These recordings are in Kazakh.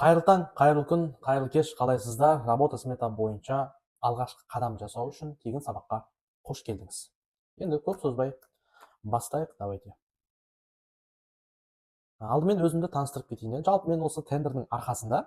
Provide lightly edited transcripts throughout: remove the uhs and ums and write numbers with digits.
Қайырлы таң, қайырлы күн, қайырлы кеш, қалайсыздар? Работа смета бойынша алғашқы қадам жасау үшін тегін сабаққа қош келдіңіз. Енді көп созбай бастайық, давайте. Алдымен өзімді таныстырып кетейін. Жалпы мен осы тендердің арқасында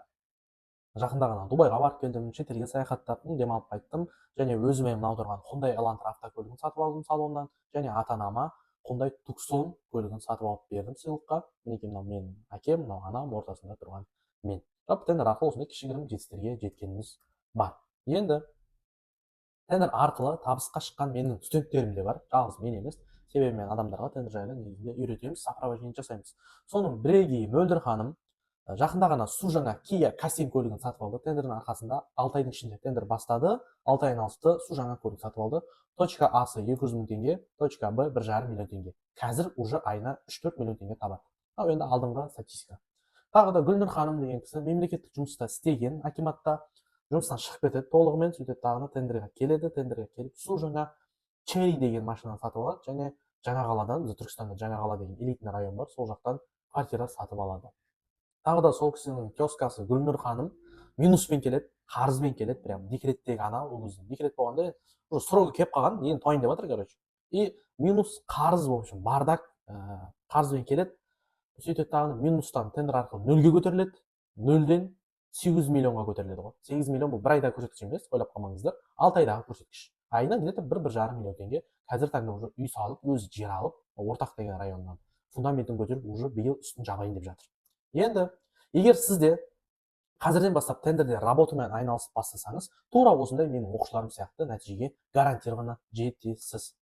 жақында ғана Дубайға барып келдім, шетелге саяхаттап, демалып қайттым, және өзіме мынау тұрған Hyundai Elantra автокөлігін сатып алдым салоннан, және ата-анама Hyundai Tucson көлігін сатып алып бердім сыйлыққа. Мінекей мынау менің әкем, мынау анам, ортасында тұрған мен. Жалпы тендер арқылы осындай кішігірім жетістіктерге жеткеніміз бар. Енді тендер арқылы табысқа шыққан менің студенттерім де бар, жалғыз мен емес. Себебі мен адамдарға тендер жайлы негізінде үйретеміз, сопровождение жасаймыз. Соның бірегейі Мөлдір ханым жақында ғана су жаңа Kia Касим көлігін сатып алды. Тендердің арқасында 6 айдың ішінде тендер бастады, 6 айын алысты, су жаңа көлік сатып алды. Точка А-сы 200 мың теңге, точка Б 1,5 миллион теңге. Қазір уже айына 3-4 миллион теңге табады. Ал енді алдыңғы статистика. Тағы да Гүлнұр ханым деген кісі мемлекеттік жұмыста істеген, акиматта жұмыстан шығып кетеді толығымен, сөйтіп тағы тендерге келеді, тендерге келіп су жаңа Черри деген машинаны сатып алады, және жаңа қаладан, біз Түркістанда жаңа қала деген элитный район бар, сол жақтан квартира сатып алады. Тағы да сол кісінің тезкасы Гүлнұр ханым минуспен келеді, қарызбен келеді, прям декреттегі ана, ол кезде декрет болғанда уже срогы келіп қалған, енді тойын деп жатыр, короче. И минус қарыз, в общем, бардак қарызбен келеді. Сөйтеді тағы минустан тендер арқылы нөлге көтеріледі, нөлден 8 миллионға көтеріледі ғой. 8 миллион бұл бір айдағы көрсеткіш емес, ойлап қалмаңыздар, 6 айдағы көрсеткіш. Айына где-то 1-1,5 миллион теңге. Қазір таңда уже үй салып, өзі жер алып, ортақ деген районнан фундаментін көтеріп, уже биыл үстін жабайын деп жатыр. Енді егер сізде қазірден бастап тендерде работамен айналысып бастасаңыз, тура осындай менің оқушыларым сияқты нәтижеге гарантированно жетесіз.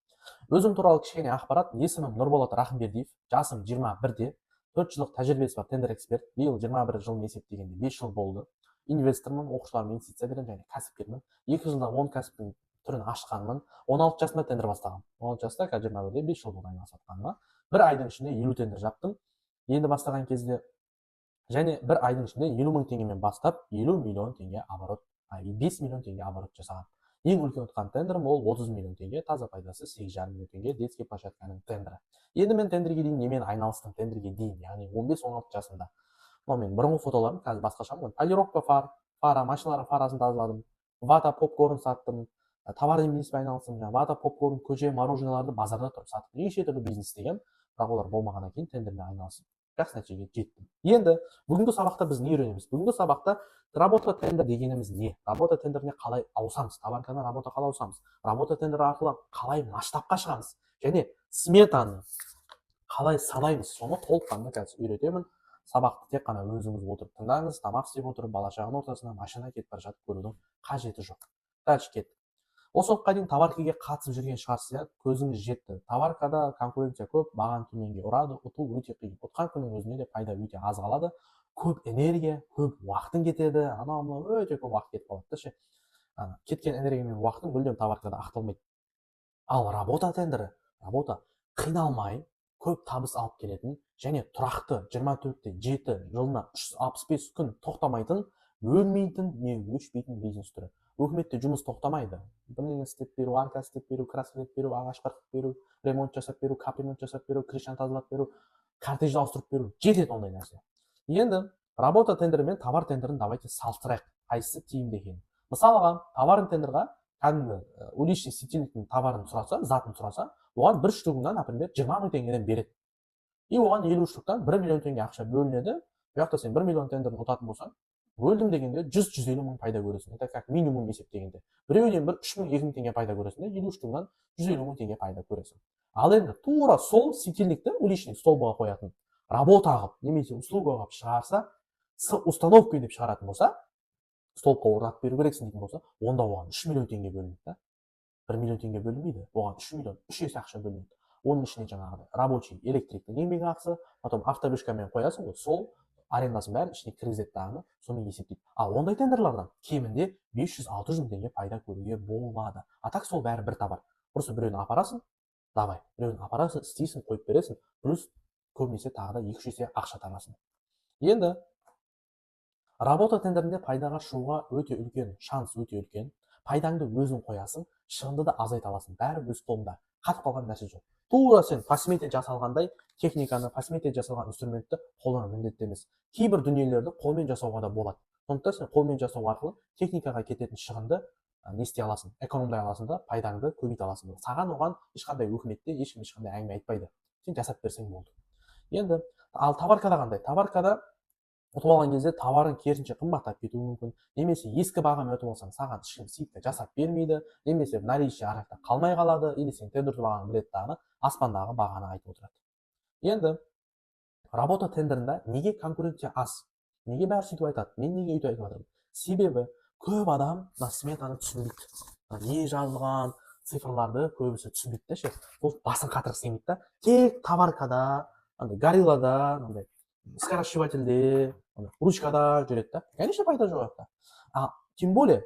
Өзім туралы кішкене ақпарат. Есімім Нұрболат Рахымбердиев, жасым 21-де, 4 жылдық тәжірибесі бар тендер эксперт. Биыл 21 жылын есептегенде 5 жыл болды. Инвестормын, оқушыларыма инвестиция беремін, және кәсіпкермін. 2 жылда 10 кәсіптің түрін ашқанмын. 16 жасымда тендер бастағанмын. 16 жаста, қазір 21-де 5 жыл болды айналысатқаныма. Бір айдың ішінде 50 тендер жаптым. Енді бастаған кезде және бір айдың ішінде 50 мың теңгемен бастап 50 миллион теңге оборот, 5 миллион теңге оборот жасаған. Ең үлкен ұтқан тендерім ол 30 миллион теңге, таза пайдасы 8,5 миллион теңге детский площадканың тендері. Енді мен тендерге дейін немен айналыстым, тендерге дейін, яғни 15-16 жасымда. Мынау мен бұрынғы фотоларым, қазір басқашамын. Полировка фара, машиналардың фарасын тазаладым, вата попкорн саттым, товарный бизнеспен айналыстым, вата попкорн, көже, мороженаларды базарда тұрып сатып, неше түрлі бизнес істегем, бірақ олар болмағаннан кейін тендермен айналысып жақсы нәтижеге жеттім. Енді бүгінгі сабақта біз не үйренеміз? Бүгінгі сабақта работа тендер дегеніміз не? Работа тендеріне қалай ауысамыз? Товаркадан работа қалай ауысамыз? Работа тендер арқылы қалай масштабқа шығамыз? Және сметаны қалай санаймыз? Соны толыққанды қазір үйретемін. Сабақты тек қана өзіңіз отырып тыңдаңыз, тамақ істеп отырып, бала шағаның ортасына машина кетіп бара жатып көрудің қажеті жоқ. Дальше кеттік. Осы уақытқа дейін товаркаға қатысып жүрген шығарсыз, иә, көзіңіз жетті. Товаркада конкуренция көп, бағаны төменге ұрады, ұту өте қиын. Ұтқан күннің өзінде де пайда өте аз қалады. Көп энергия, көп уақытың кетеді, анау өте көп уақыт кетіп қалады ше. Кеткен энергия мен уақытың мүлдем товаркада ақталмайды. Ал работа тендері, работа қиналмай, көп табыс алып келетін және тұрақты 24-те 7 жылына 365 күн тоқтамайтын, өлмейтін, не өшпейтін бизнес түрі. Өкіметте жұмыс тоқтамайды. Бірдеңе істеп беру, арка істеп беру, краскілеп беру, ағаш қырқып беру, ремонт жасап беру, капремонт жасап беру, крышаны тазалап беру, кортежді ауыстырып беру, жетеді ондай нәрсе. Енді работа тендері мен товар тендерін давайте салыстырайық, қайсысы тиімді екенін. Мысалға, товар тендерға кәдімгі уличный светильниктің товарын сұраса, затын сұраса, оған бір штугынан, например, 20 мың теңгеден береді. И оған 50 штуктан 1 миллион теңге ақша бөлінеді. Бұяқта сен 1 миллион тендерін ұтатын болсаң, бөлдім дегенде 100-150 мың пайда көресің. Это как минимум есептегенде. Біреуден бір 3 мың, 2 мың теңге пайда көресің, 50 штугынан 150 мың теңге пайда көресің. Ал енді тура сол светильникті уличный столбаға қоятын, работа қылып, немесе услуга қылып шығарса, с установкой деп шығаратын болса, столбқа орнатып беру керексің дейтін болса, онда оған 3 миллион теңге бөлінеді. 1 миллион теңге бөлінбейді, оған 3 миллион, 3 есе ақша бөлінеді. Оның ішіне жаңағы рабочий электриктің еңбек ақысы, потом автобөшкамен қоясың ғой, сол арендасын бәрін ішіне кіргізеді дағы, сонымен есептейді. Ал ондай тендерлардан кемінде 500-600 мың теңге пайда көруге болады. А так сол бәрі бір товар. Просто біреуін апарасың, давай, біреуін апарасың, істейсің, қойып бересің, плюс көбінесе тағы да 2-3 есе ақша табасың. Енді работа тендерінде пайдаға шығуға өте үлкен, шанс өте үлкен. Пайдаңды өзің қоясың, шығынды да азайта аласың. Бәрі өз қолыңда. Қатып қалған нәрсе жоқ. тура сен посметен жасалғандай техниканы, посметен жасалған инструментті қолдану міндетті емес. Кейбір дүниелерді қолмен жасауға да болады. Сондықтан сен қолмен жасау арқылы техникаға кететін шығынды не істей аласың, экономдай аласың да пайдаңды көбейте аласың. Саған оған ешқандай өкіметте ешкім ешқандай әңгіме айтпайды. Сен жасап берсең болды. Енді ал товаркада қандай? Товаркада ұтып алған кезде товарың керісінше қымбаттап кетуі мүмкін, немесе ескі бағамен ұтып алсаң саған ешкім скидка жасап бермейді, немесе в наличии ар жақта қалмай қалады, или сен тендерді бағаны біледі дағы аспандағы бағаны айтып отырады. Енді работа тендерінде неге конкуренция аз? Неге бәрі сөйтіп айтады? Мен неге өйтіп айтып жатырмын? Себебі көп адам сметаны түсінбейді. Не жазылған цифрларды көбісі түсінбейді да ше. Ол басын қатырғысы келмейді да. Тек товаркада, гориллада, скоросшивательде, ручкада жүреді да. Конечно, пайда жоқ та. Тем более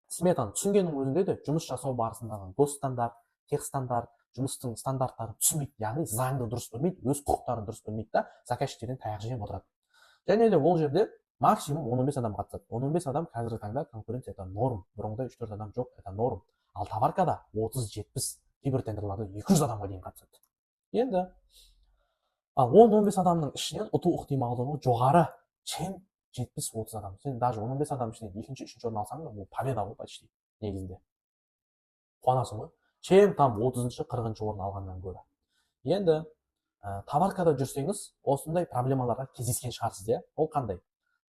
сметаны түсінгеннің өзінде де жұмыс жасау барысындағы госстандарт, техстандарт, жұмыстың стандарттарын түсінбейді, яғни заңды дұрыс білмейді, өз құқықтарын дұрыс білмейді да, заказчиктерден таяқ жеп отырады. Және де ол жерде максимум 15 адам қатысады. 15 адам қазіргі таңда конкуренция это норм. Бұрынғыдай 3-4 адам жоқ, это норм. Ал товаркада 30-70, кейбір тендерларда 200 адамға дейін қатысады. Енді ал 10-15 адамның ішінен ұту ықтималдығы жоғары, чем 70-30 адам. Сен даже 15 адам ішінен екінші, үшінші орын алсаң да, ол победа ғой почти негізінде. Қуанасың ғой. Чем там 30-шы, 40-шы орын алғаннан гөрі. Енді товаркада жүрсеңіз, осындай проблемаларға кездескен шығарсыз, иә? Ол қандай?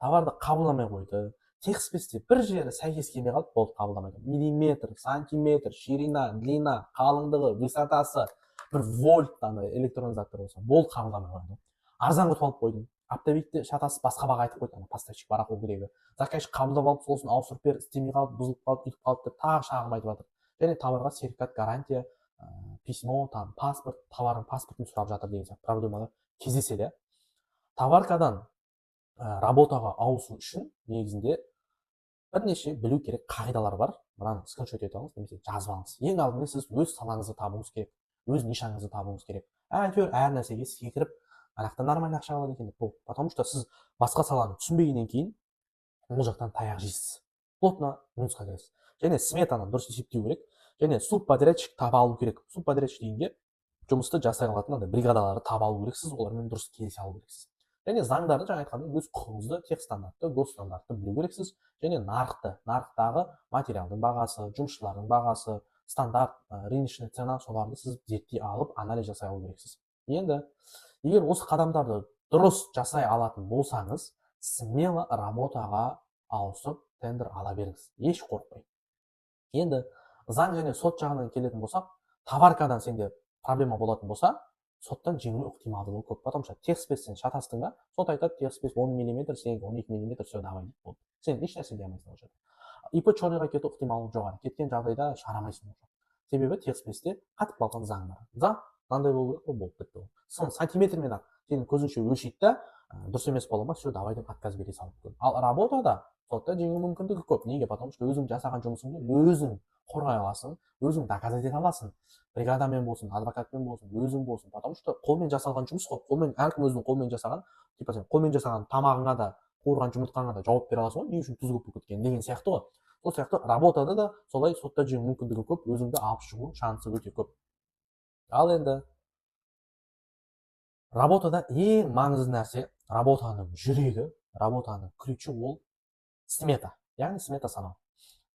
Товарды қабылдамай қойды. Техспецте бір жері сәйкес келмей қалды, болды қабылдамайды. Миллиметр, сантиметр, ширина, длина, қалыңдығы, высотасы, бір вольт электронды заттар болса, болды қабылдамай қойды. Арзан ұтып алып қойдым. Оптовикте шатасы басқа баға айтып қойды, поставщик барақ ол керегі. Заказчик қабылдап алып, сосын ауыстырып бер, істемей қалды, бұзылып қалды, үйтіп қалды деп тағы шағым айтып жатыр. Және товарға сертификат, гарантия, письмо, там паспорт, товардың паспортын сұрап жатыр деген сияқты проблемалар кездеседі. Товаркадан работаға ауысу үшін негізінде бірнеше білу керек қағидалар бар. Мынаны скриншот етіп алыңыз, немесе жазып алыңыз. Ең алдымен сіз өз салаңызды табуыңыз керек, өз нишаңызды табуыңыз керек. Әйтеуір әр нәрсеге секіріп, анақтан нормально ақша алады екен деп, потому что сіз басқа саланы түсінбегеннен кейін ол жақтан таяқ жейсіз. Плотно минусқа кіресіз. Және сметаны дұрыс есептеу керек, және субподрядчик таба алу керек. Субподрядчик дегенге жұмысты жасай алатын бригадаларды таба алу керексіз, олармен дұрыс келісе алу керексіз. Және заңдарды жаңа айтқандай өз құқығыңызды, техстандартты, госстандартты білу керексіз. Және нарықтағы материалдың бағасы, жұмысшылардың бағасы, стандарт, рыночный цена, соларды сіз зерттей алып, анализ жасай алу керексіз. Енді егер осы қадамдарды дұрыс жасай алатын болсаңыз, смело работаға ауысып тендер ала беріңіз, еш қорықпай. Енді заң және сот жағынан келетін болсақ, товаркадан сенде проблема болатын болса, соттан жеңілу ықтималдығы көп. Потому что техспецтен шатастың ба, сот айтады, техспец 10 мм, сен 12 мм, все, давай дейді болды. Сен еш нәрсе дей алмайсың ол жерде. ИП черныйға кету ықтималдығы жоғары. Кеткен жағдайда шығарамайсың. Себебі техспецте қатып қалған заң бар. Заң мынандай болу керек, болды бітті. Сын сантиметрмен ақ сенің көзінше өлшейді да, дұрыс емес бола ма, все, давай деп отказ бере салып қой. Ал работада сотта жеңу мүмкіндігі көп. Неге? Потому что өзің жасаған жұмысыңды өзің қорғай аласың, өзің доказать ете аласың. Бригадамен болсын, адвокатпен болсын, өзің болсын. Потому что қолмен жасалған жұмыс қой. Қолмен әркім өзінің қолмен жасаған, типа сен қолмен жасаған тамағыңа да, қуырған жұмыртқаңа да жауап бере аласың ғой, не үшін тұз көп болып кеткен деген сияқты ғой. Сол сияқты работада да солай сотта жеңу мүмкіндігі көп, өзіңді алып шығу шансы өте көп. Ал енді работада ең маңызды нәрсе, работаның жүрегі, работаның ключі ол смета, яғни смета санау.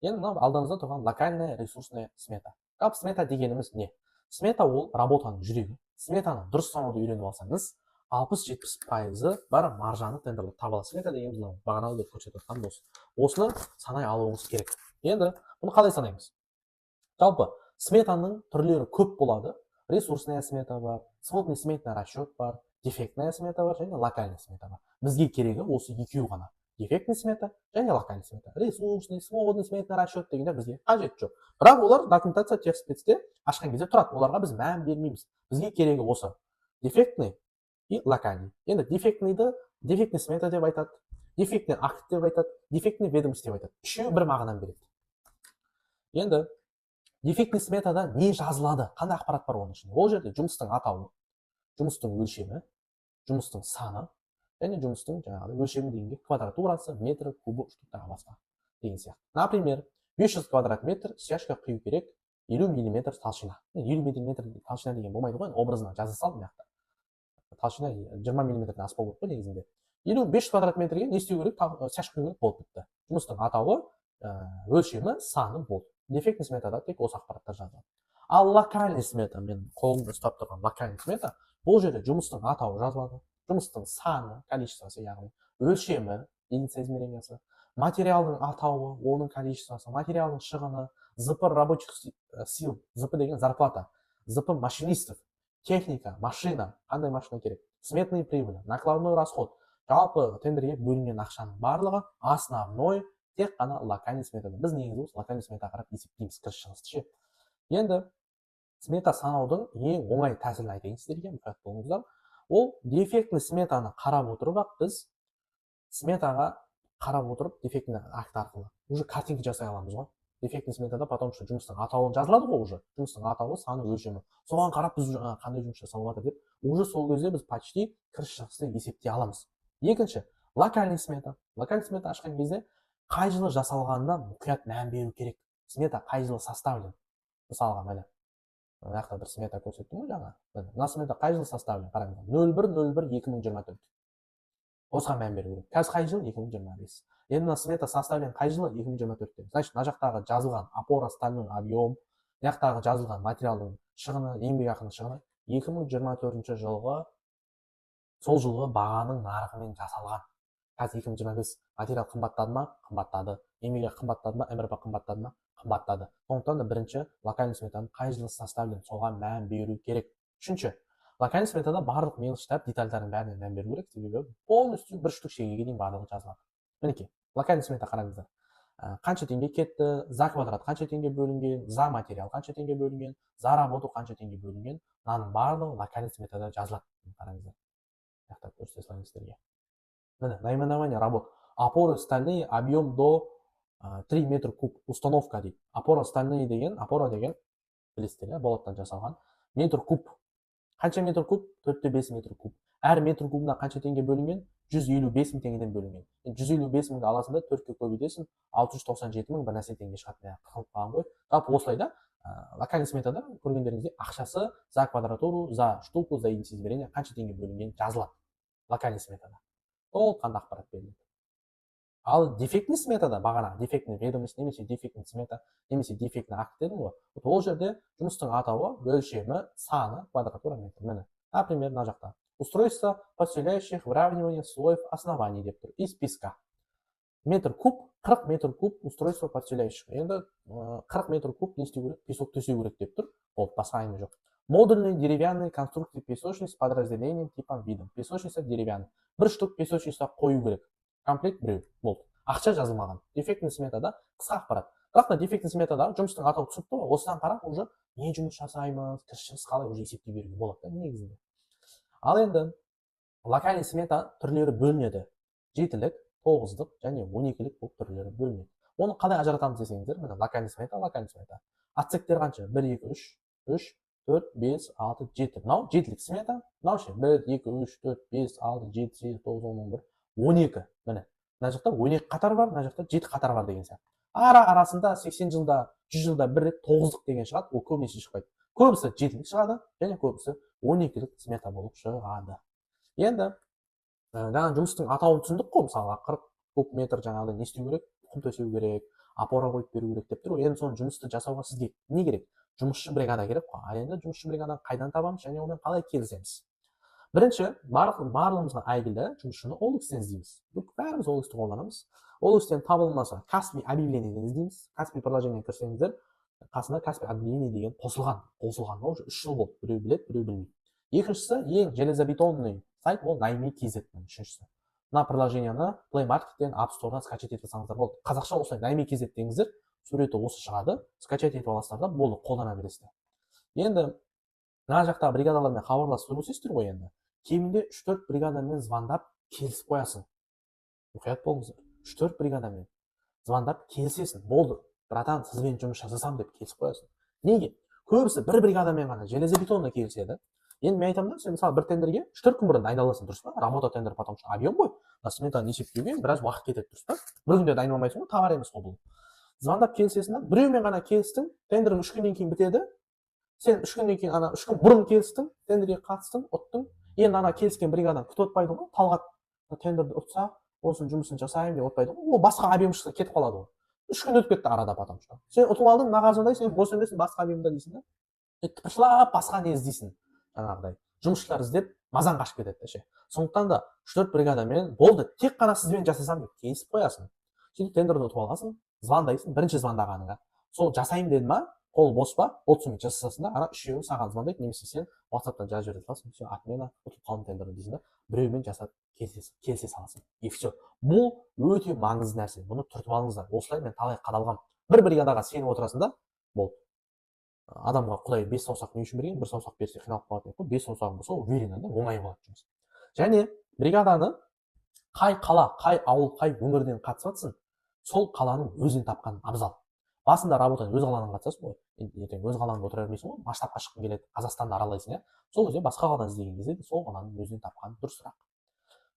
Енді мынау алдыңызда тұрған локальная ресурсная смета. Ал смета дегеніміз не? Смета ол работаның жүрегі. Сметаны дұрыс санауды үйреніп алсаңыз, 60-70% бар маржаны тендерлер таба аласыз. Смета дегеніміз бағаналы деп көрсетіп жатқан осы. Осыны санай алуыңыз керек. Енді бұны қалай санаймыз? Жалпы сметаның түрлері көп болады. Ресурсная смета бар, сводный сметный расчет бар, дефектная смета бар және локальный смета бар. Бізге керегі осы екеуі ғана. Дефектный смета және локальный смета. Ресурсный, сводный сметный расчет дегенде бізге қажет жоқ. Бірақ олар документация техспецте ашқан кезде тұрады. Оларға біз мән бермейміз. Бізге керегі осы. Дефектный и локальный. Енді дефектный смета деп айтады, дефектный акт деп айтады, дефектный ведомость деп айтады. Үшеуі бір мағынаны береді. Енді дефектный сметада не жазылады, қандай ақпарат бар оның ішінде? Ол жерде жұмыстың атауы, жұмыстың өлшемі, жұмыстың саны және жұмыстың жаңағы өлшемі дегенге квадратурасы, метрі, кубы, тағы басқа деген сияқты. Например, 500 квадрат метр стяжка құю керек 50 мм толщина. 50 мм толщина деген болмайды ғой, образына жаза салдым мына жақта. Толщина 20 мм-ден аспау керек қой негізінде. 500 квадрат метрге не істеу керек? Шашып қою керек, болып бітті. Жұмыстың атауы, өлшемі, саны болды. Дефектный сметада тек осы ақпараттар жазылады. Ал локальный смета, мен қолымда ұстап тұрған локальный смета, бұл жерде жұмыстың атауы жазылады, жұмыстың саны, количествосы, яғни өлшемі, единица измерениясы, материалдың атауы, оның количествосы, материалдың шығыны, ЗП рабочих сил, ЗП деген зарплата, ЗП машинистов, техника, машина, қандай машина керек, сметные прибыли, накладной расход, жалпы тендерге бөлінген ақшаның барлығы основной тек қана локальный сметада. Біз негізі осы локальный смета қарап есептейміз кіріс шығысты ше. Енді смета санаудың ең оңай тәсілін айтайын сіздерге, мұқият болыңыздар. Ол дефектный сметаны қарап отырып ақ біз сметаға қарап отырып дефектный акт арқылы уже картинка жасай аламыз ғой. Дефектный сметада потому что жұмыстың атауы жазылады ғой уже. Жұмыстың атауы, саны, өлшемі. Соған қарап біз қандай жұмыс жасалып жатыр деп, уже сол кезде біз почти кіріс шығысты есептей аламыз. Екінші, локальный смета. Локальный смета ашқан кезде қай жылы жасалғанына мұқият мән беру керек. Смета қай жылы составлен. Мысалға міне мына жақта бір смета көрсеттім ғой жаңа. Мына смета қай жылы составлен? Қараңыздар. 01.01.2024. Осыған мән беру керек. Қазір қай жыл? 2025. Енді мына смета составлен қай жылы? 2024-те. Значит, мына жақтағы жазылған опора стальной объем, мына жақтағы жазылған материалдың шығыны, еңбекақының шығыны 2024 жылғы сол жылғы бағаның нарығымен жасалған. Қазір 2025 материал қымбаттады ма? Қымбаттады. Еңбекақы қымбаттады ма? МРП қымбаттады ма? Қымбаттады. Сондықтан да бірінші локальный сметаның қай жылы составлен, соған мән беру керек. Үшінші, локальный сметада барлық мелочьтар, детальдардың бәріне мән беру керек, себебі полностью бір штук шегеге дейін барлығы жазылады. Мінекей, локальный смета қараңыздар. Қанша теңге кетті, за квадрат қанша теңге бөлінген, за материал қанша теңге бөлінген, за работу қанша теңге бөлінген, мынаның барлығы локальный сметада жазылады. Қараңыздар. Яқтап көрсете салайын сіздерге. Міне, наименование работ. Опоры стальные, объем до 3 метр куб, установка дейді. Опора стальные деген, опора деген білесіздер, болаттан жасалған. Метр куб. Қанша метр куб? 4-5 метр куб. Әр метр кубына қанша теңге бөлінген? 155 мың теңгеден бөлінген. 155 мыңды аласында 4-ке көбейтесің, 697 мың бір нәрсе теңге шығады. Қылып қалған ғой. Жалпы осылайда локальный сметада көргендеріңізде ақшасы за квадратуру, за штуку, за единицу измерения қанша теңге бөлінген жазылады. Локальный сметада. Толыққанды ақпарат беріледі. Ал дефектный сметада бағана дефектный ведомость немесе дефектный смета немесе дефектный акт дедім ғой. Ол жерде жұмыстың атауы, өлшемі, саны, квадратура метр. Міне, например, мына жақта устройство подселяющих выравнивания слоев оснований деп тұр. Из песка. Метр куб, 40 метр куб устройство подселяющих. Енді 40 метр куб не істеу керек? Песок төсеу керек деп тұр. Ол басқа әңгіме жоқ. Модульные деревянные конструкции песочниц с подразделением типом видом. Песочница деревянный. Бір штук песочница қою керек. Комплект біреу болды. Ақша жазылмаған. Дефектный сметада қысқа ақпарат. Бірақ дефектный сметада жұмыстың атауы түсіпті ғой. Осыдан қарап уже не жұмыс жасаймыз, кіріс шығыс қалай уже есептей беруге болады негізінде. Ал енді локальный смета түрлері бөлінеді. 7-лік, 9-лық және 12-лік болып түрлері бөлінеді. Оны қалай ажыратамыз десеңіздер, міне локальный смета, локальный смета. Отсектер қанша? 1, 2, 3, 4, 5, 6, 7. Мынау 7-лік смета. Мынау ше 1, 2, 3, 4, 5, 6, 7, 8, 9, 10, 11. Міне. Мына жақта 12 қатар бар, мына жақта 7 қатар бар деген сияқты. Арасында 80 жылда, 100 жылда бір рет 9-лық деген шығады, ол көбінесе шықпайды. Көбісі 7-лік шығады, және көбісі 12-лік смета болып шығады. Енді жаңа жұмыстың атауын түсіндік қой, мысалға 40 куб метр жаңағыдай не істеу керек? Құм төсеу керек, опора қойып беру керек деп тұр ғой. Енді соны жұмысты жасауға сізге не керек? Жұмысшы бригада керек қой. Ал енді жұмысшы бригаданы қайдан табамыз және онымен қалай келісеміз? Бірінші, барлығымызға әйгілі жұмысшыны OLX-тен іздейміз. Бәріміз OLX-ті қолданамыз. OLX-тен табылмаса, Каспи объявлениеден іздейміз. Каспи приложение кірсеңіздер, қасында Каспи объявление деген қосылған. Уже 3 жыл болды. Біреу біледі, біреу білмейді. Екіншісі, ең железобетонный сайт ол найми.kz. Үшіншісі. Мына приложениені Play Market-тен App Store-дан скачать етіп алсаңыздар болды. Қазақша осылай найми.kz деңіздер, суреті осы шығады. Скачать етіп аласыздар да болды, қолдана бересіздер. Енді мына жақтағы бригадалармен хабарласып сөйлесесіздер ғой енді. Кемінде 3-4 бригадамен звондап келісіп қоясың. Мұқият болыңыздар. 3-4 бригадамен звондап келісесің. Болды, братан, сізбен жұмыс жасасам деп келісіп қоясың. Неге? Көбісі бір бригадамен ғана железобетонда келіседі. Енді мен айтамын да, сен мысалы бір тендерге 4 күн бұрын дайындаласың, дұрыс па? Работа тендер, потому что объем ғой. Сметаны есептеуге біраз уақыт кетеді, дұрыс па? Бір күнде дайындалмайсың ғой, товар емес қой бұл. звондап келісесің да, біреумен ғана келістің, тендерің 3 күннен кейін бітеді. Сен 3 күннен кейін 3 күн бұрын келістің, тендерге қатыстың, ұттың. Енді келіскен бригадаң күтіп отпайды ғой. Талғат тендерді ұтса, осының жұмысын жасаймын деп отпайды ғой. Ол басқа объемшіге кетіп қалады ғой. 3 күн өтіп кетті арада потом что. Сен ұтып алдың, маған звондайсың, сен бос емессің, басқа объемда дейсің да. Тыпыршылап басқа не іздейсің. Жаңағыдай жұмысшылар іздеп мазаң қашып кетеді ше. Сондықтан да 3-4 бригадамен болды, тек қана сізбен жасасам деп келісіп қоясың. Сөйтіп тендерді ұтып аласың, звондайсың, бірінші звондағаныңа. Сол жасаймын деді ма, қол бос па, болды сонымен жасасың да, үшеуі саған звондайды, немесе сен WhatsApp-тан жазып жібере саласың, все, отмена, ұтып қалдым тендерді дейсің да, біреумен жасап келісе саласың. И все. Бұл өте маңызды нәрсе. Бұны түртіп алыңыздар. Осылай мен талай қадалғам. Бір бригадаға сеніп отырасың да, болды. Адамға құдай 5 саусақ не үшін берген, 1 саусақ берсе қиналып қалатын еді ғой, 5 саусағың болса уверенно да оңай болады жұмыс. Және бригаданы қай қала, қай ауыл, қай өңірден қатысып жатсың, сол қаланың өзін тапқан абзал. Басында работаға өз қалаңнан қатысасың ғой, ертең өз қалаңда отыра бермейсің ғой, масштабқа шыққың келеді, Қазақстанды аралайсың, сол кезде басқа қаладан іздеген кезде сол қаланың өзінен тапқан дұрысырақ.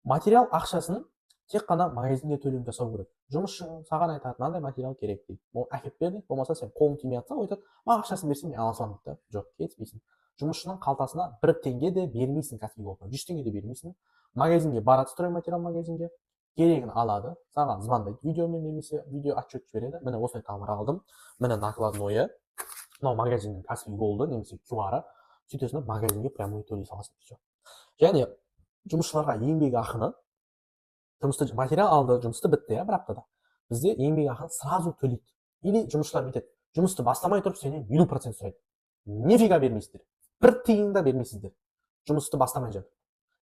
Материал ақшасын тек қана магазинге төлем жасау керек. Жұмысшы саған айтады, мынандай материал керек дейді. Ол әкеп бер дейді, болмаса сен қолың тимей жатса, айтады, маған ақшасын берсең мен ала саламын дейді. Жоқ, кетпейсің. Жұмысшының қалтасына 1 теңге де бермейсің, кәсіби болса, 100 теңге де бермейсің. Магазинге барады, стройматериал магазинге, керегін алады, саған звондайды, видеомен немесе видео отчет жібереді. Міне осылай товар алдым, міне накладное, мынау магазиннің кәсіби болды, немесе QR-ы. Сөйтесің, магазинге прямой төлей саласың. Және жұмысшыларға еңбек ақыны, жұмысты материал алды, жұмысты бітті, бір аптада. Бізде еңбек ақыны сразу төлейді. Или жұмысшылар бүйтеді, жұмысты бастамай тұрып сенен 50% сұрайды. Нифига бермейсіздер. 1 тиын да бермейсіздер. Жұмысты бастамай жатып.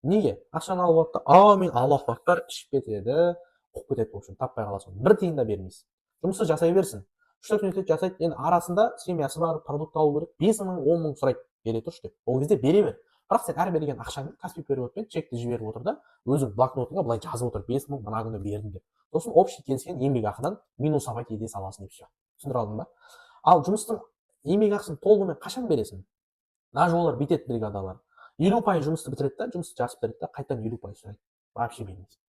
Неге? Ақшаны алып алып, мен Аллаху акбар ішіп кетеді, қуып кетеді, в общем, таппай қаласың. 1 тиын да бермейсіз. Жұмысты жасай берсін. 3-4 минут жасайды. Енді арасында семьясы бар, продукт алу керек. 5 мың, 10 мың сұрайды. Бере тұршы деп. Ол кезде бере бер. Бірақ сен әр берген ақшаңды каспи переводпен чекті жіберіп отыр да, өзің блокнотыңа былай жазып отыр, 5 мың мына күні бердім деп. Сосын общий келіскен еңбек ақыдан минус алып кете саласың деп все. Түсіндіре алдың ба? Ал жұмыстың еңбек ақысын толығымен қашан бересің? Даже олар бүйтеді бригадалар. 50% жұмысты бітіреді да, жұмысты жасып береді да, қайтадан 50% сұрайды. Вообще бермейсің.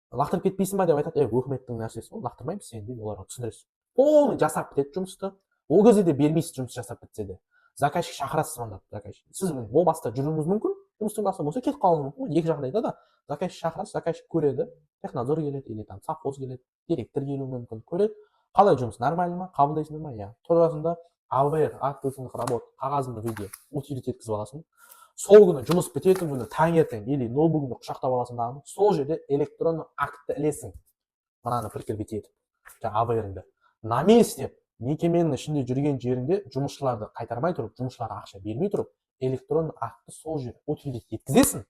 Лақтырып кетпейсің ба деп айтады, өкіметтің нәрсесі ғой, лақтырмаймыз сен деп оларға түсіндіресің. Толығымен жасап бітеді жұмысты. Ол кезде де бермейсіз жұмыс жасап бітсе де. Заказчик шақырасыз звондап, заказчик. Сіз ол баста жүруіңіз мүмкін, жұмыстың басында болса кетіп қалуыңыз мүмкін. Екі жағдайда да заказчик шақырасыз, заказчик көреді, технадзор келеді, или там совхоз келеді, директор келуі мүмкін, көреді. Қалай жұмыс, нормально ма, қабылдайсыңдар ма? Иә. Тұрасында АВР, акт өтімдік работа, қағазыңды видео, утилит еткізіп аласың. Сол күні жұмыс бітетін күні таңертең или ноутбугыңды құшақтап аласың дағы, сол жерде электронды актты ілесің. Мынаны прикрепить етіп, АВР-іңді. На месте мекеменің ішінде жүрген жерінде жұмысшыларды қайтармай тұрып, жұмысшыларға ақша бермей тұрып, электронды актты сол жерде утилит еткізесің.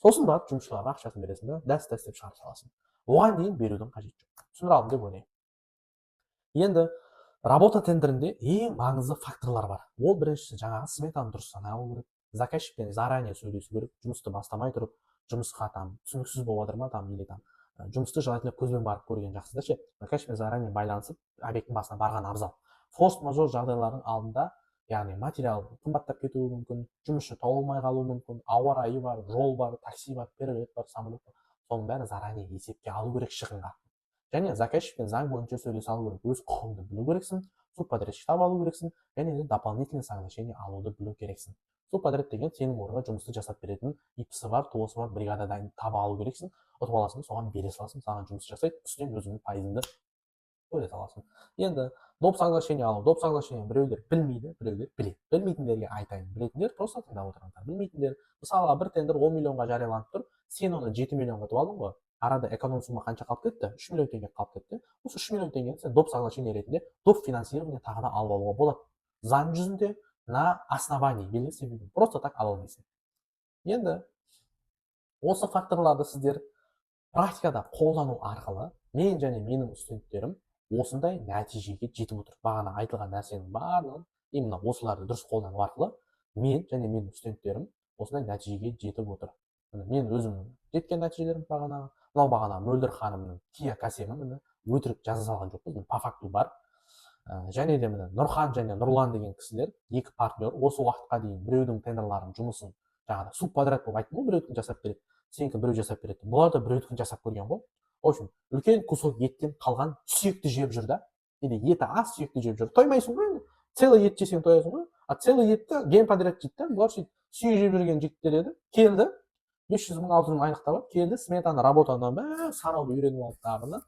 Сосын барып жұмысшыларға ақшасын бересің да, дәс-дәс деп шығарып саласың. Оған дейін берудің қажеті жоқ. Түсіндіре алдым деп ойлаймын. Енді работа тендерінде ең маңызды факторлар бар. Ол біріншісі жаңағы сметаны дұрыс санау керек. Заказчикпен заранее сөйлесу керек, жұмысты бастамай тұрып, жұмысқа там түсініксіз болып жатыр ма, там или там жұмысты желательно көзбен барып көрген жақсы да ше. Заказчикпен заранее байланысып, объекттің басына барған абзал. Форс-мажор жағдайлардың алдында, яғни материал қымбаттап кетуі мүмкін, жұмысшы табылмай қалуы мүмкін, ауа райы бар, жол бар, такси бар, перелет бар, самолет бар. Соның бәрін заранее есепке алу керек шығынға. Және заказчикпен заң бойынша сөйлесе алу керек, өз құқығыңды білу керексің, субподрядчик таба алу керексің, және де дополнительное соглашение алуды білу керексің. Субподряд деген сенің орнына жұмысты жасап беретін ИПСі бар, туысы бар бригададан таба алу керексің, ұтып аласың, соған бере саласың, саған жұмыс жасайды, үстінен өзіңнің пайызыңды төлей саласың. Енді доп соглашение алу, доп соглашение біреулер білмейді, біреулер біледі. Білмейтіндерге айтайын, білетіндер просто тыңдап отырыңдар. Білмейтіндер, мысалға бір тендер 10 миллионға жарияланып тұр, сен оны 7 миллионға ұтып алдың ғой. Арада эконом сумма қанша қалып кетті? 3 миллион теңге қалып кетті. Осы 3 миллион теңгені сен доп соглашение ретінде доп финансирование тағы да алып алуға болады. Заң жүзінде на основании белгілі себебі просто так ала алмайсың. Енді осы факторларды сіздер практикада қолдану арқылы мен және менің студенттерім осындай нәтижеге жетіп отыр. Бағана айтылған нәрсенің барлығын именно осыларды дұрыс қолдану арқылы мен және менің студенттерім осындай нәтижеге жетіп отыр. Мен өзім жеткен нәтижелерім бағана, мынау бағана Мөлдір ханымның Kia K7-ін өтірік жаза салған жоқпыз, по факту бар. Және де міне Нұрхан және Нұрлан деген кісілер, екі партнер, осы уақытқа дейін біреудің тендерларын жұмысын жаңағы субподряд болып айттым ғой, біреудің жасап береді, сенікі біреу жасап береді. Бұлар да біреудің жасап көрген ғой. в общем үлкен кусок еттен қалған сүйекті жеп жүр да, или еті аз сүйекті жеп жүр. Тоймайсың ғой енді, целый ет жесең тоясың ғой, а целый етті ген подряд жейді да. Бұлар сөйтіп сүйек жеп жүрген жігіттер еді. Келді, 500 мың 600 мың айлық табады, келді сметаны работадан бәрі санауды үйреніп алды тағына,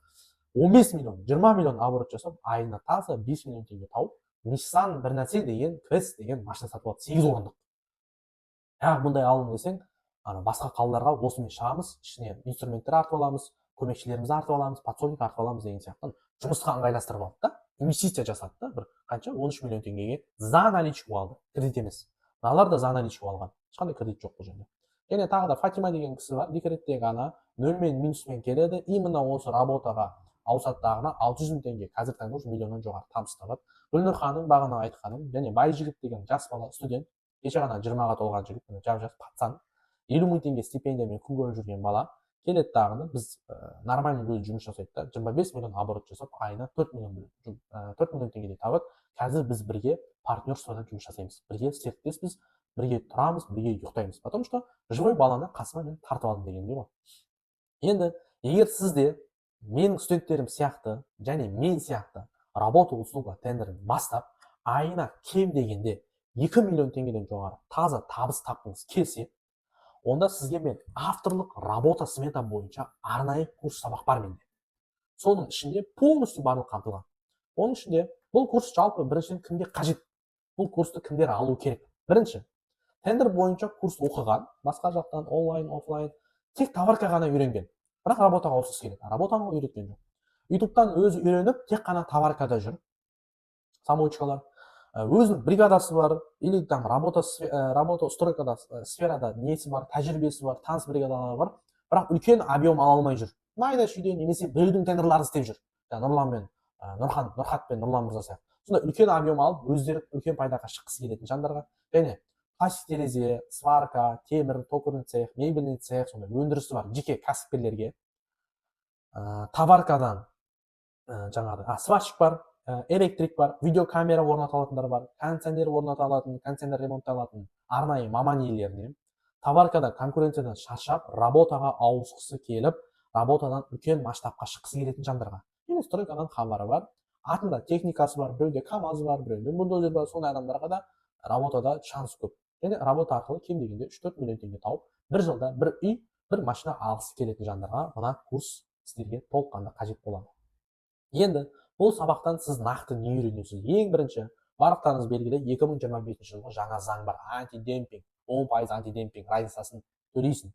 15 миллион 20 миллион оборот жасап, айына таза 5 миллион теңге тауып, Nissan бір нәрсе деген Quest деген машина сатып алды, 8 орындық. Яғни бұндай алым десең, басқа қалаларға осымен шығамыз, ішіне инструменттер артып аламыз, көмекшілерімізді артып аламыз, подсобник артып аламыз деген сияқты жұмысқа ыңғайластырып алды да, инвестиция жасады да, бір қанша 13 миллион теңгеге за наличку алды, кредит емес. Мыналар да за наличку алған, ешқандай кредит жоқ бұл жерде. Және тағы да Фатима деген кісі бар, декреттегі ана, нөлмен минусымен келеді, именно осы работаға ауысады дағына 600 мың теңге, қазір таңда уже миллионнан жоғары табыс табады. Гүлнұр ханым бағана айтқаным, және бай жігіт деген жас бала студент, кеше ғана 20-ға толған жігіт, жап-жас пацан, 50 мың теңге стипендиямен күн көріп жүрген бала, келеді дағыны, біз нормальный өзі жұмыс жасайды да, 25 миллион оборот жасап, айына 4 миллион теңгедей табады. Қазір біз бірге партнерствода жұмыс жасаймыз, бірге серіктеспіз, бірге тұрамыз, бірге ұйықтаймыз, потому что живой баланы қасыма мен тартып алдым дегенде ғой. Енді егер сізде менің студенттерім сияқты және мен сияқты работа услуга тендерін бастап, айына кем дегенде 2 миллион теңгеден жоғары таза табыс тапқыңыз келсе, онда сізге мен авторлық работа смета бойынша арнайы курс сабақ бар менде. Соның ішінде полностью барлық қамтылған. Оның ішінде бұл курс жалпы біріншіден кімге қажет? Бұл курсты кімдер алу керек? Бірінші, тендер бойынша курс оқыған, басқа жақтан онлайн, офлайн, тек товарка ғана үйренген. Бірақ работаға ауысқысы келеді. Работаны үйреткен жоқ. Ютубтан өзі үйреніп, тек қана товаркада жүр. Самоучкалар. Өзінің бригадасы бар, или там работа стройкада, сферада несі бар, тәжірибесі бар, таныс бригадалары бар. Бірақ үлкен объем ала алмай жүр. Майда шүйде немесе біреудің тендерларын істеп жүр. Нұрлан мен Нұрхат пен Нұрлан мырза сияқты. Сонда үлкен объем алып, өздері үлкен пайдаға шыққысы келетін жандарға, және пластик терезе, сварка, темір, токарный цех, мебельный цех, сондай өндірісі бар жеке кәсіпкерлерге, товаркадан жаңағы сварщик бар, электрик бар, видеокамера орната алатындар бар, кондиционер орната алатын, кондиционер ремонттай алатын арнайы маман иелеріне, товаркада конкуренциядан шаршап, работаға ауысқысы келіп, работадан үлкен масштабқа шыққысы келетін жандарға. Енді стройкадан хабары бар, артында техникасы бар, біреуде КАМАЗ бар, біреуде бульдозер бар, сондай адамдарға да работада шанс көп. Және работа арқылы кем дегенде 3-4 миллион теңге тауып, бір жылда бір үй, бір машина алғысы келетін жандарға мына курс сіздерге толыққанды қажет болады. Енді бұл сабақтан сіз нақты не үйренесіз? Ең бірінші, барлықтарыңыз белгілі 2025 жылғы жаңа заң бар, антидемпинг, 10% антидемпинг разницасын төлейсің.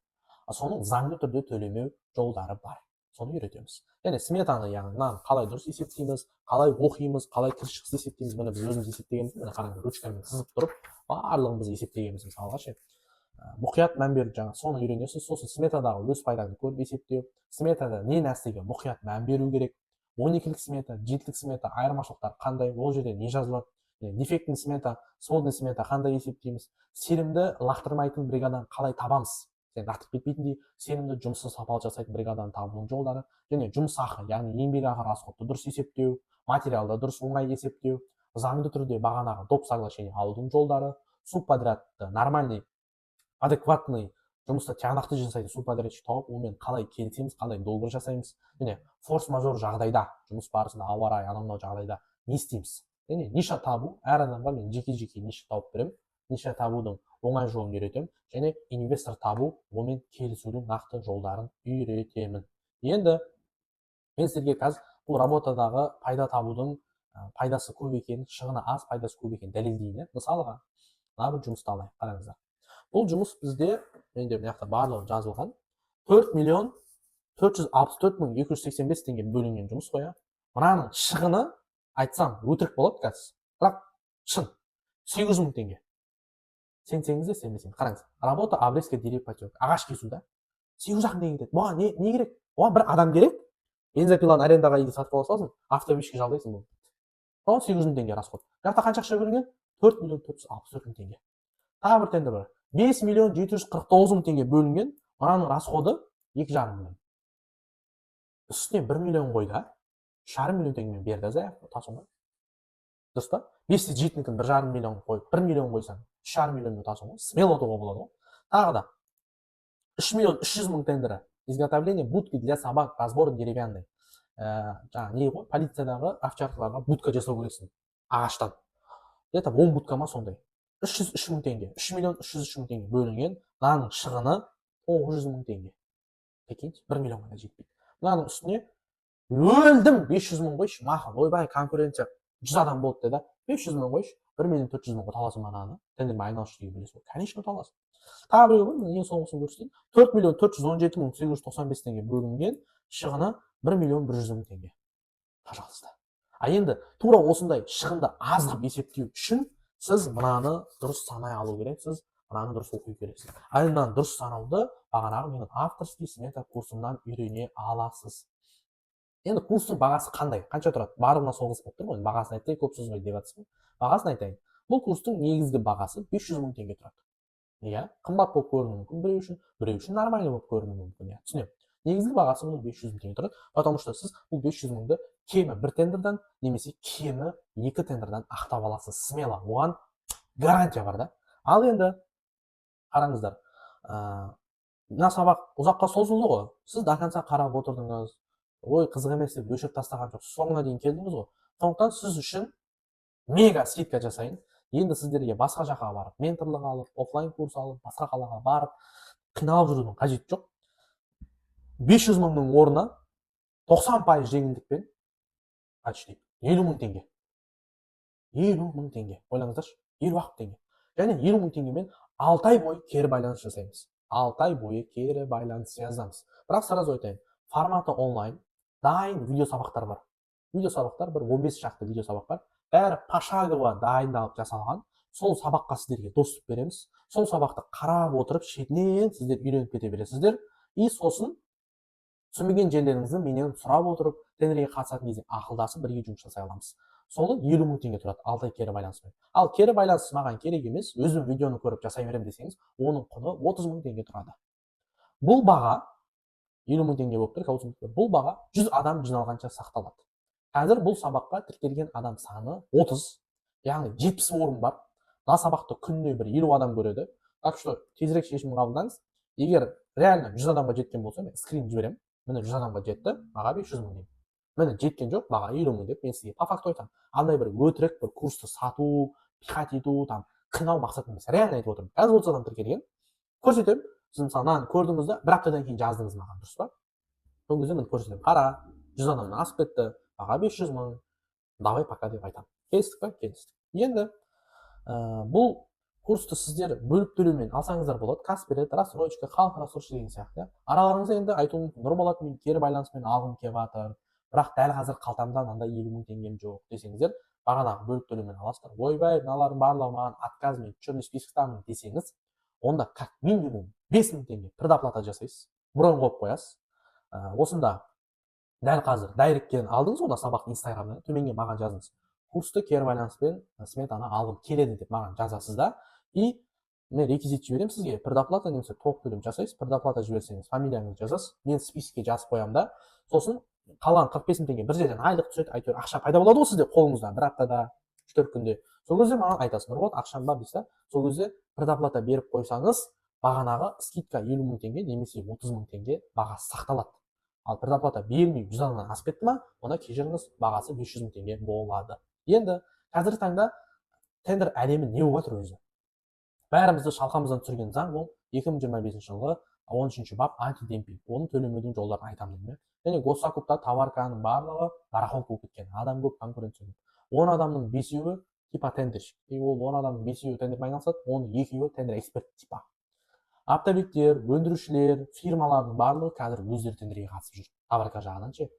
Соның заңды түрде төлемеу жолдары бар. Соны үйретеміз. Және сметаны, яғни қалай дұрыс есептейміз, қалай оқимыз, қалай кіріс шығыс есептейміз, мұны біз өзіміз есептегенбіз, мына қараңыз, ручкамен сызып тұрып, барлығын біз есептегенбіз мысалға ше. Мұқият мән беріп жаңа соны үйренесіз. Сосын сметадағы өз пайданы көріп есептеу, сметада не нәрсеге мұқият мән беру керек, 12-лік смета, 7-лік смета айырмашылықтар қандай, ол жерде не жазылады, дефектный смета, сводный смета қандай есептейміз, сенімді лақтырмайтын бригаданы қалай табамыз, сен лақтырып кетпейтіндей сенімді жұмысын сапалы жасайтын бригаданы табудың жолдары, және жұмыс ақы, яғни еңбек ақы расходты дұрыс есептеу, материалды дұрыс оңай есептеу, заңды түрде бағанағы доп соглашение алудың жолдары, субподрядты нормальный, адекватный жұмысты тиянақты жасайтын субподрядчик тауып, онымен қалай келісеміз, қалай договор жасаймыз, және форс-мажор жағдайда, жұмыс барысында ауа райы анау жағдайда не істейміз. Және ниша табу, әр адамға мен жеке-жеке ниша тауып беремін. Ниша табудың оңай жолын үйретемін, және инвестор табу, онымен келісудің нақты жолдарын үйретемін. Енді мен сіздерге қазір бұл работадағы пайда табудың пайдасы көп екенін, шығыны аз, пайдасы көп екенін дәлелдейін. Мысалға, мына бір жұмысты алайық, қараңыздар. Бұл жұмыс бізде, менде мына жақта барлығы жазылған, 4 миллион 464 мың 285 теңге бөлінген жұмыс қоя. Мұнаның шығыны айтсам өтірік болады қазір, бірақ шын 800 мың теңге. Сенсеңіз де сенбесеңіз, қараңыз, работа обрезка деревьев потек, ағаш кесуді 800 мың теңге кетеді. Бұған не керек? Оған бір адам керек, бензопиланы арендаға үйді сатып ала саласың, автовишке жалдайсың болды. Оған 800 мың теңге расход. Жақта қанша ақша бөлінген? 4 миллион 464 мың теңге. Тағы бір тендер бар. 5 миллион 749 мың теңге бөлінген, мұнаның расходы 2,5 миллион. Үстіне 1 миллион қойды, 1,5 миллион теңгемен берді азай, тасуға. Дұрыс па? 5-те жетінікін 1,5 миллион қойып, 1 миллион қойсаң, 3,5 миллионмен тасуға, смело отуға болады ғой. Тағы да 3 миллион 300 мың тендері изготовление будки для собак, разбор деревянный. Жаңағы не ғой, полициядағы овчаркаларға будка жасау керексің ағаштан. Где-то 10 будка ма сондай. 303 мың теңге. 3 миллион 303 мың теңге бөлінген. Мынаның шығыны 900 мың теңге. Прикиньте, 1 миллионға да жетпейді. Мынаның үстіне өлдім 500 мың қойшы, мақұл, ойбай конкуренция 100 адам болды да, 500 мың қойшы, 1 миллион 400 мыңға таласың мананы, тендермен айналысшы деген білесің ғой, конечно таласың. Тағы біреу бар, ең соңғысын көрсетейін, 4 миллион 417 мың 895 теңге бөлінген, шығыны 1 миллион 100 мың теңге. Пожалуйста. А енді тура осындай шығынды аз қылып есептеу үшін сіз мынаны дұрыс санай алу керексіз, мынаны дұрыс оқу керексіз. А енді мынаны дұрыс санауды бағанағы менің авторский смета курсымнан үйрене аласыз. Енді курстың бағасы қандай? Қанша тұрады? Барлығына соғыс болып тұр ғой. Бағасын айтайын, көп сөз ғой деп жатсың. Бағасын айтайын. Бұл курстың негізгі бағасы 500 мың теңге тұрады. Иә, қымбат болып көрінуі мүмкін біреу үшін нормальный болып көрінуі мүмкін. Түсінемін. Негізгі бағасы мұның 500 мың теңге тұрады. Потому что сіз бұл 500 мыңды кемі бір тендердан немесе кемі 2 тендердан ақтап аласыз. Смело. Оған гарантия бар да. Ал енді қараңыздар. Мына сабақ ұзаққа созылды ғой. Сіз до конца қарап отырдыңыз. Ой, қызық емес деп өшіріп тастаған жоқ. Соңына дейін келдіңіз ғой. Сондықтан сіз үшін мега скидка жасайын. Енді сіздерге басқа жаққа барып, менторлық алып, офлайн курс алып, басқа қалаға барып, қиналып жүрудің қажеті жоқ. 500 мыңның орнына 90% жеңілдікпен почти 50 мың теңге. 50 мың теңге. Ойлаңыздаршы, 50 теңге. Және 50 мың теңгемен 6 ай бойы кері байланыс жасаймыз. 6 ай бойы кері байланыс жазамыз. Бірақ сразу айтайын, форматы онлайн, дайын видео сабақтар бар. Видео сабақтар бір 15 шақты видео сабақ бар. Бәрі пошагово дайындалып жасалған. Сол сабаққа сіздерге доступ береміз. Сол сабақты қарап отырып, шетінен сіздер үйреніп кете бересіздер. И сосын түсінбеген жерлеріңізді менен сұрап отырып, тендерге қатысатын кезде ақылдасып бірге жұмыс жасай аламыз. Солы 50 мың теңге тұрады, 6 ай кері байланыспен. Ал кері байланыс маған керек емес, өзім видеоны көріп жасай берем десеңіз, оның құны 30 мың теңге тұрады. Бұл баға 50 мың теңге болып тұр, бұл баға 100 адам жиналғанша сақталады. Қазір бұл сабаққа тіркелген адам саны 30, яғни 70 орын бар. Мына сабақты күніне бір 50 адам көреді. Так что тезірек шешім қабылдаңыз. Егер реально 100 адамға жеткен болса, мен скрин жіберем. Міне 100 адамға жетті, баға 500 мың теңге. Міне жеткен жоқ, баға 50 мың деп мен сізге по факту айтамын. Андай бір өтірік бір курсты сату, пихать ету, там қинау мақсат емес. Реально айтып отырмын. Қазір 30 адам тіркелген. Көрсетемін. Сіз мысалы мынаны көрдіңіз да, бір аптадан кейін жаздыңыз маған, дұрыс па? Сол кезде мен көрсетемін. Қара, 100 адамнан асып кетті, баға 500 мың. Давай пока деп айтамын. Келістік па? Келістік. Енді бұл курсты сіздер бөліп төлеумен алсаңыздар болады. Каспирет, рассрочка, халық рассрочка деген сияқты. Араларыңызда енді айтуым мүмкін, Нұрболат мен кері байланыспен алғым келіп жатыр. Бірақ дәл қазір қалтамда мынандай 50 мың теңгем жоқ десеңіздер, бағанағы бөліп төлеумен аласыздар. Ойбай, мыналардың барлығы маған отказмен, черный списоктамын десеңіз, онда как минимум 5 мың теңге предоплата жасайсыз. Бұрын қойып қоясыз. Осында дәл қазір дайректен алдыңыз оны сабақ инстаграмнан, төменге маған жазыңыз. Курсты кері байланыспен сметаны алғым келеді деп маған жазасыз да. И мен реквизит жіберем сізге, предоплата немесе толық төлем жасайсыз. Предоплата жіберсеңіз фамилияңызды жазасыз, мен списокке жазып қоямын да. Сосын қалған 45 мың теңге бір жерден айлық түседі, әйтеуір ақша пайда болады ғой сізде қолыңызда бір аптада, 3-4 күнде. Сол кезде маған айтасыз, Нұрболат, ақшам бар дейсіз. Сол кезде предоплата беріп қойсаңыз, бағанағы скидка 50 мың теңге немесе 30 мың теңге бағасы сақталады. Ал предоплата бермей 100 адамнан асып кетті ма, онда кешіріңіз, бағасы 500 мың теңге болады. Енді қазіргі таңда тендер әлемі не болып жатыр өзі? Бәрімізді шалқамыздан түсірген заң ол 2025 жылғы 13-ші бап антидемпинг. Оны төлемеудің жолдарын айтамын деймін. Және госсакупта товарканың барлығы барахолка болып кеткен. Адам көп, конкуренция көп. 10 адамның 5-еуі типа тендерщик. Ол 10 адамның 5-еуі тендермен айналысады, оның 2-еуі тендер эксперт типа. Оптовиктер, өндірушілер, фирмалардың барлығы қазір өздері тендерге қатысып жүр. Товарка жағынан ше.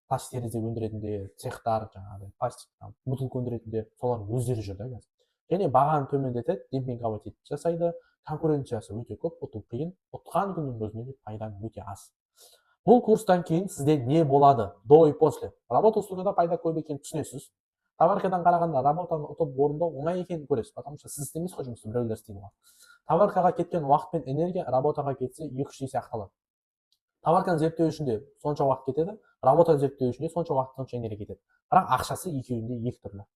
Пластик терезе өндіретіндер, цехтар, жаңағы пластик, бутылка өндіретіндер, солар өздері жүр да қазір. Және бағаны төмендетеді, демпинг абайтет жасайды, конкуренциясы өте көп, ұту қиын, ұтқан күннің өзінде пайдаң өте аз. Бұл курстан кейін сізде не болады? До и после. Работа услугада пайда көп екенін түсінесіз. Товаркадан қарағанда работаны ұтып орындау оңай екенін көресіз, потому что сіз істемейсіз ғой жұмысты, біреулер істейді ғой. Товаркаға кеткен уақыт пен энергия работаға кетсе 2-3 есе ақталады. Товарканы зерттеу үшін де сонша уақыт кетеді, работаны зерттеу үшін де сонша уақыт, сонша энергия кетеді. Бірақ ақшасы екеуінде екі түрлі.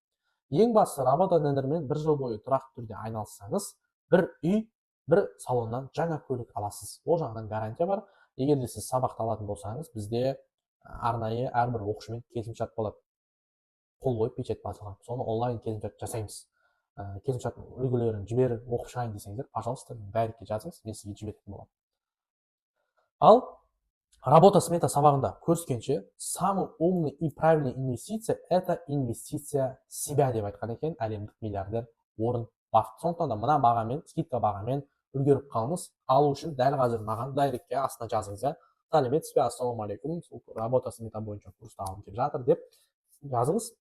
Ең бастысы работа тендермен 1 жыл бойы тұрақты түрде айналыссаңыз, бір үй, бір салоннан жаңа көлік аласыз. Ол жағынан гарантия бар. егер де сіз сабақты алатын болсаңыз, бізде арнайы әрбір оқушымен келісімшарт болады. Қол қойып печать басылған. Соны онлайн келісімшарт жасаймыз. Келісімшарт үлгілерін жіберіп оқып шығайын десеңіздер, пожалуйста, бәрекке жазыңыз, мен сізге жіберетін боламын. Ал работа смета сабағында көріскенше, самый умный и правильный инвестиция – это инвестиция в себя деп айтқан екен әлемдік миллиардер Уоррен Баффет. Сондықтан да мына бағамен, скидка бағамен үлгеріп қалыңыз. Алу үшін дәл қазір маған дайректке астына жазыңыз. Сәлеметсіз бе, ассалаумағалейкум, работа смета бойынша курсты алғым келіп жатыр деп жазыңыз.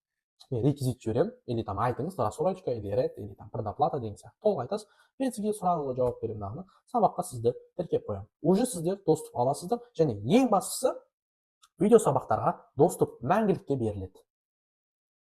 Мен реквизит жіберемін, или там айтыңыз, рассрочка, или ред, или там предоплата деген сияқты. Толық айтасыз, мен сізге сұрағыңызға жауап беремін дағыны, сабаққа сізді тіркеп қоямын. Уже сіздер доступ аласыздар, және ең бастысы видео сабақтарға доступ мәңгілікке беріледі.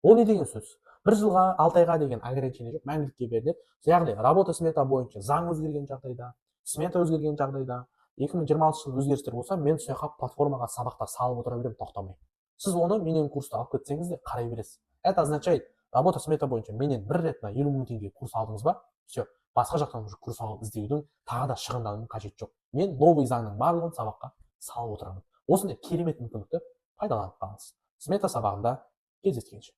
Ол не деген сөз? Бір жылға, 6 айға деген ограничение жоқ, мәңгілікке беріледі. Яғни работа смета бойынша заң өзгерген жағдайда, смета өзгерген жағдайда, 2026 жылы өзгерістер болса, мен сол жаққа платформаға сабақтар салып отыра беремін тоқтамай. Сіз оны менен курсты алып кетсеңіз де қарай бересіз. Это означает, работа смета бойынша менен бір рет 50 мың теңге курс алдыңыз ба, все, басқа жақтан уже курс алып іздеудің тағы да шығындаудың қажеті жоқ. Мен новый заңның барлығын сабаққа салып отырамын. Осындай керемет мүмкіндікті пайдаланып қалыңыз. Смета сабағында кездескенше.